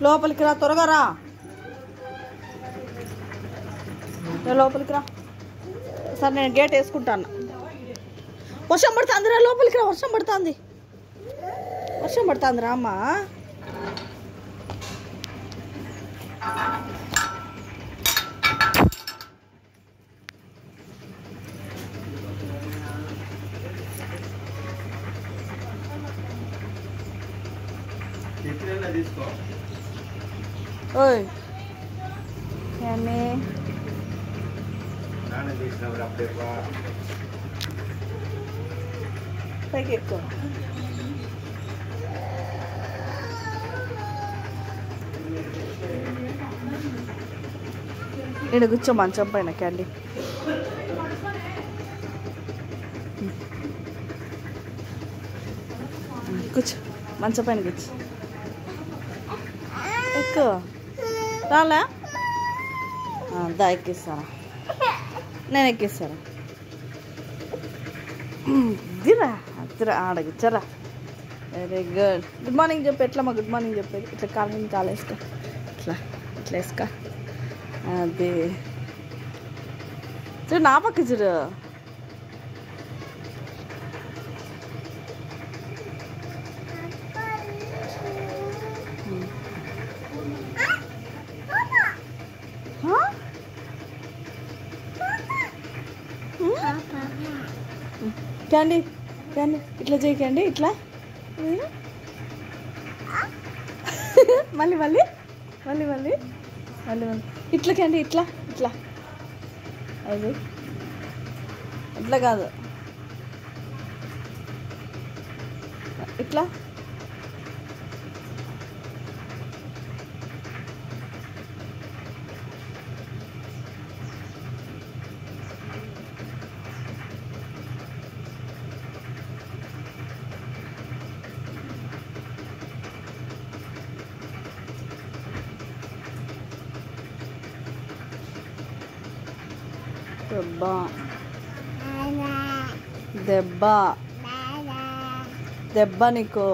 లోపలికి రా, త్వరగా రా. లోపలికి రా. సరే నేను గేట్ వేసుకుంటాను. వర్షం పడుతుంది రా, లోపలికి రా. వర్షం పడుతుంది, వర్షం పడుతుంది రా అమ్మా. ఓయ్ పైకి ఎక్కువ. ఇక్కడ కూర్చో మంచం పైన క్యాండీ. కూర్చో మంచం పైన కూర్చో. ఎక్కువ రాలే. దా ఎక్కిస్తారా, నేను ఎక్కిస్తాను. దిరా అద్దరా ఆడగిచ్చరా. Very good. గుడ్ మార్నింగ్ చెప్పు. ఎట్లమ్మా గుడ్ మార్నింగ్ చెప్పేది? ఇట్లా కాలు కాలు వేసుకో, ఇట్లా ఇట్లా వేసుకో. అది చూడు, నా పక్క చూడు. క్యాండీ క్యాండీ ఇట్లా చేయి క్యాండీ, ఇట్లా మళ్ళీ మళ్ళీ మళ్ళీ మళ్ళీ మళ్ళీ మళ్ళీ ఇట్లా క్యాండీ, ఇట్లా ఇట్లా. అది ఇట్లా కాదు, ఇట్లా. దెబ్బ దెబ్బ దెబ్బ నీకు.